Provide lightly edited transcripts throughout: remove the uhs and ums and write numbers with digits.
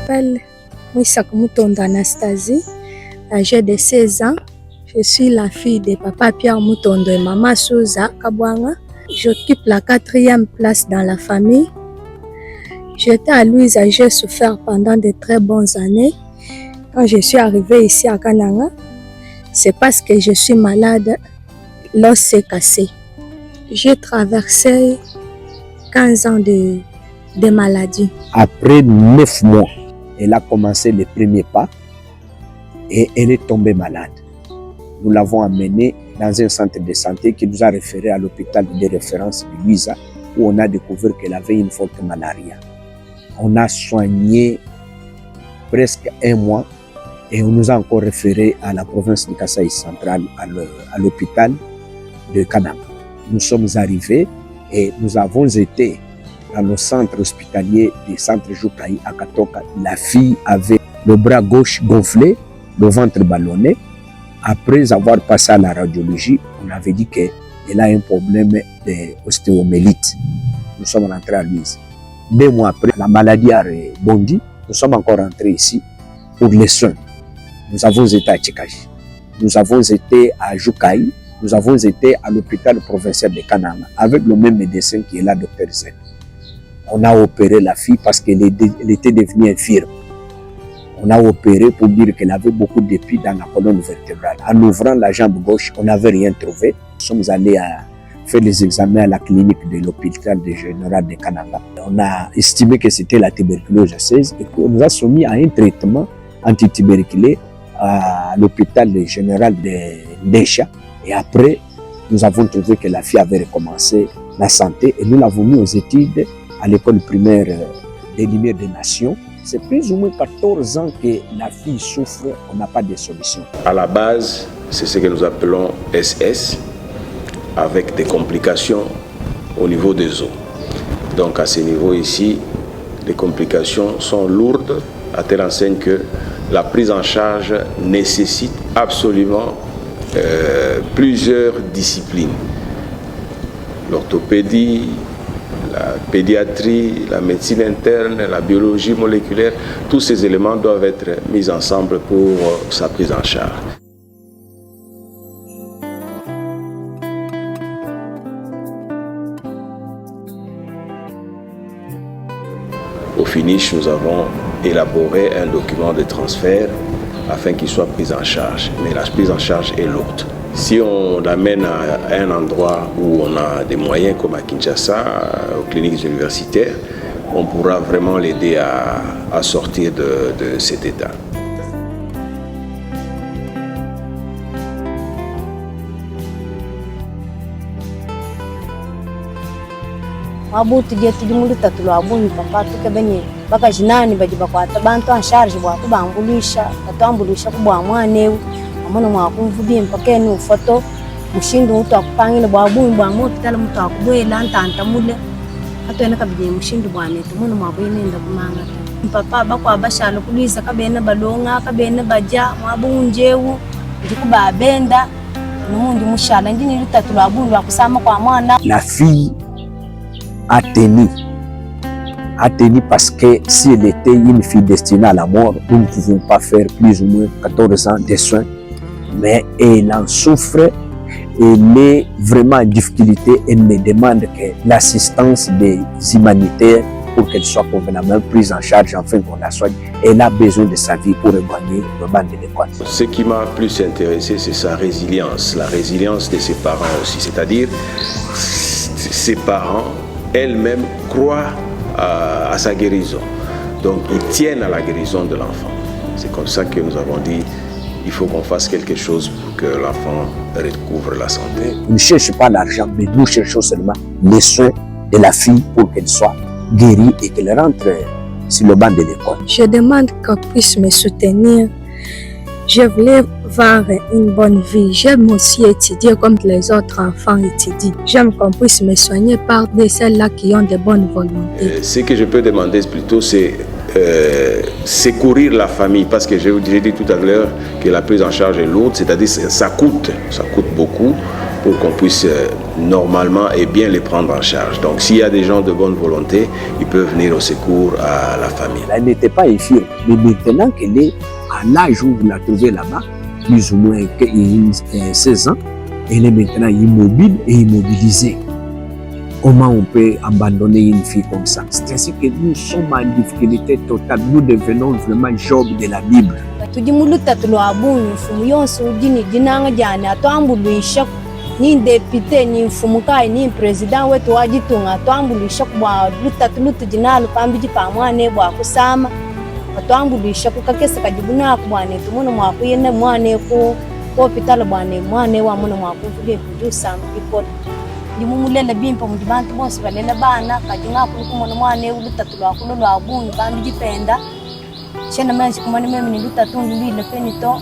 m'appelle Mouissaka Moutondo Anastasie, âgée de 16 ans. Je suis la fille de papa Pierre Moutondo et maman Souza Kabwanga. J'occupe la 4e place dans la famille. J'étais à Louisa, j'ai souffert pendant de très bonnes années. Quand je suis arrivée ici à Kananga, c'est parce que je suis malade, l'os s'est cassé. J'ai traversé 15 ans de maladie. Après 9 mois, elle a commencé les premiers pas et elle est tombée malade. Nous l'avons amenée dans un centre de santé qui nous a référé à l'hôpital de référence de Louisa, où on a découvert qu'elle avait une forte malaria. On a soigné presque 1 mois et on nous a encore référé à la province de Kasaï central, à l'hôpital de Kananga. Nous sommes arrivés et nous avons été dans le centre hospitalier du centre Joukaï à Katoka. La fille avait le bras gauche gonflé, le ventre ballonné. Après avoir passé à la radiologie, on avait dit qu'elle a un problème d'ostéomélite. Nous sommes rentrés à Louise. 2 mois après, la maladie a rebondi. Nous sommes encore rentrés ici pour les soins. Nous avons été à Tchikaji. Nous avons été à Joukaï. Nous avons été à l'hôpital provincial de Kananga avec le même médecin qui est là, Dr Zen. On a opéré la fille parce qu'elle était devenue infirme. On a opéré pour dire qu'elle avait beaucoup d'épis dans la colonne vertébrale. En ouvrant la jambe gauche, on n'avait rien trouvé. Nous sommes allés faire les examens à la clinique de l'hôpital général de Kananga. On a estimé que c'était la tuberculose 16 et on nous a soumis à un traitement antituberculé à l'hôpital général de Ndesha. Et après, nous avons trouvé que la fille avait recommencé la santé et nous l'avons mis aux études à l'école primaire des Lumières des Nations. C'est plus ou moins 14 ans que la fille souffre, on n'a pas de solution. À la base, c'est ce que nous appelons SS, avec des complications au niveau des os. Donc à ce niveau ici, les complications sont lourdes, à telle enseigne que la prise en charge nécessite absolument plusieurs disciplines. L'orthopédie, la pédiatrie, la médecine interne, la biologie moléculaire, tous ces éléments doivent être mis ensemble pour sa prise en charge. Au finish, nous avons élaboré un document de transfert afin qu'il soit pris en charge. Mais la prise en charge est lourde. Si on l'amène à un endroit où on a des moyens comme à Kinshasa, aux cliniques universitaires, on pourra vraiment l'aider à sortir de cet état. Wabu tujye mulita tulwabunyi papa tukebenye baka jinani baji bakwata bantu en charge bwa kubambulisha katwambulisha kubwa mwanewe amono mwakumvubye mpaka eni ufoto mushindu utu akupangile bwabunyi bwa mopitala mutu akubwela ntanta mule atwena kabije mushindu bwanetu mono mwabwene nda kumanga papa bakwa bashalo kulisa kabene balonga kabene baja mwabunjewu ndikuba benda numundi mushala ndini lutatu lwabunyi lwakusama kwa mwana. La fille a tenu parce que si elle était une fille destinée à la mort, nous ne pouvons pas faire plus ou moins 14 ans de soins. Mais elle en souffre, elle est vraiment en difficulté, elle me demande que l'assistance des humanitaires pour qu'elle soit convenablement prise en charge afin qu'on la soigne. Elle a besoin de sa vie pour éloigner le banc de l'école. Ce qui m'a plus intéressé, c'est sa résilience, la résilience de ses parents aussi, c'est-à-dire ses parents elles-mêmes croient à sa guérison. Donc, ils tiennent à la guérison de l'enfant. C'est comme ça que nous avons dit, il faut qu'on fasse quelque chose pour que l'enfant recouvre la santé. On ne cherche pas l'argent, mais nous cherchons seulement les soins de la fille pour qu'elle soit guérie et qu'elle rentre sur le banc de l'école. Je demande qu'on puisse me soutenir. Je voulais avoir une bonne vie. J'aime aussi étudier comme les autres enfants étudient. J'aime qu'on puisse me soigner par celles-là qui ont de bonnes volontés. Ce que je peux demander plutôt, c'est secourir la famille. Parce que j'ai dit tout à l'heure que la prise en charge est lourde, c'est-à-dire ça coûte beaucoup. pour qu'on puisse normalement et bien les prendre en charge. Donc s'il y a des gens de bonne volonté, ils peuvent venir au secours à la famille. Elle n'était pas infirme, mais maintenant qu'elle est à l'âge où vous la trouvez là-bas, plus ou moins 16 ans, elle est maintenant immobile et immobilisée. Comment on peut abandonner une fille comme ça? C'est ainsi que nous sommes en difficulté totale. Nous devenons vraiment Job de la Bible. Tujimuluta tulwabunyu mfumu yonse udini jinanga jani atwambuluisha ni depute ni mfumu kai ni president wetu wajitunga atwambuluisha kubwa luta jinalo pambiji pamwane bwa kusama atwambuluisha kukakesa kajibuna kubwane tumuno mwakuyene mwane ku hospital bwane mwane wa muno mwakuvuge kujusa mpipota ndimumulela bimpa mudibantu bonse balela bana kajinga kulukumono mwane luta tulwakulo lwabunyu pambiji penda Chena manji kumani mimi ni luta tundu lile penito.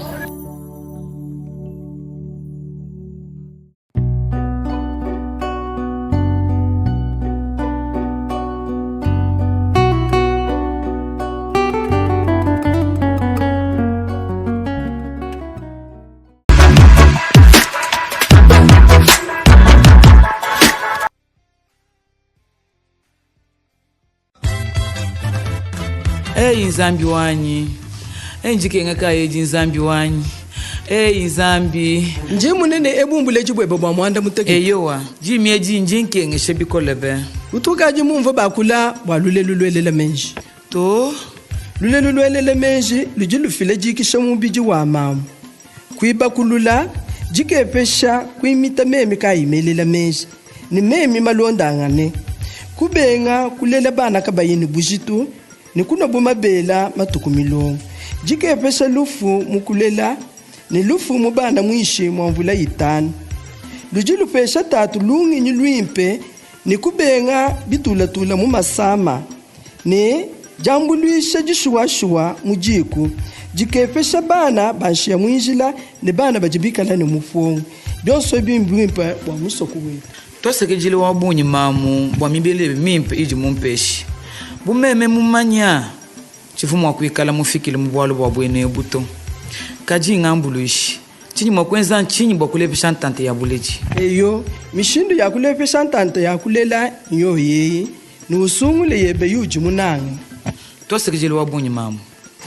Nzambi wanyi enjike ngaka yeji nzambi wanyi nzambi nje munene ebumbule jibwebe bwa mwanda muteke eyowa jimieji njinke ngeshebikolebe utukaje mumva bakula bwalulelulwelele menji to lulelulwelele menji lujilufile jikisha mubiji wa mamu kuiba kulula jikepesha kuimita memi kayimelela menji ni memi malondangane kubenga kulela bana kabayini bujitu ni kuna bumabela matukumilongo jikepesha lufu mukulela ni lufu mubana mwishi mwamvula yitano lujilupesha tatu lungi nyulwimpe ni kubenga bitulatula mumasama ni jambuluisha jishuwa mujiku jikepesha bana banshia mwinjila ni bana bajibikala ni mufongo byonso bimbwimpe bwa musoko wetu tosekejile wabunyi mamu bwa mibele mimpe iji mumpeshi bumeme mumanya chifumu wakuikala mufikile mubwalo bwa bwene buto kaji ngambuluishi chini mwakwenza nchinyi bwa kulepesha ntante ya buleji eyo mishindu ya kulepesha ntante ya kulela nyo yeye ni usungule yebe yuji munanga tosekejele wabunyi mamu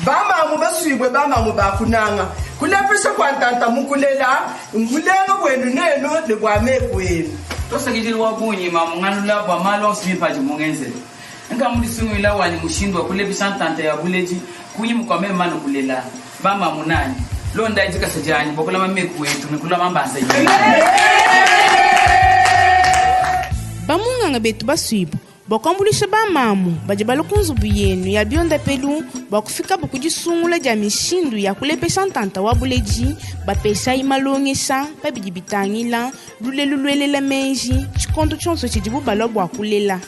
bamamu baswibwe bamamu bakunanga kulepesha kwa ntanta mukulela ngulenga bwenu neno ne bwame bwenu tosekejele wabunyi mamu nganula bwa malo simpaji mungenzele nga mulisungu ila wani mushindwa kulepesha ntante ya buleji kunyimu kwa meme manu kulela bama munani londa ijika sajani bokula mameku wetu nikula mambasa yi bamunganga betu baswibo bokambulisha bamamu baje balokunzubu yenu ya bionda pelu bakufika bukujisungula ja mishindu ya kulepesha ntanta wa buleji bapesha imalongesa babidi bitangila lulelulwelela menji chikondo chonso chidibu balobo akulela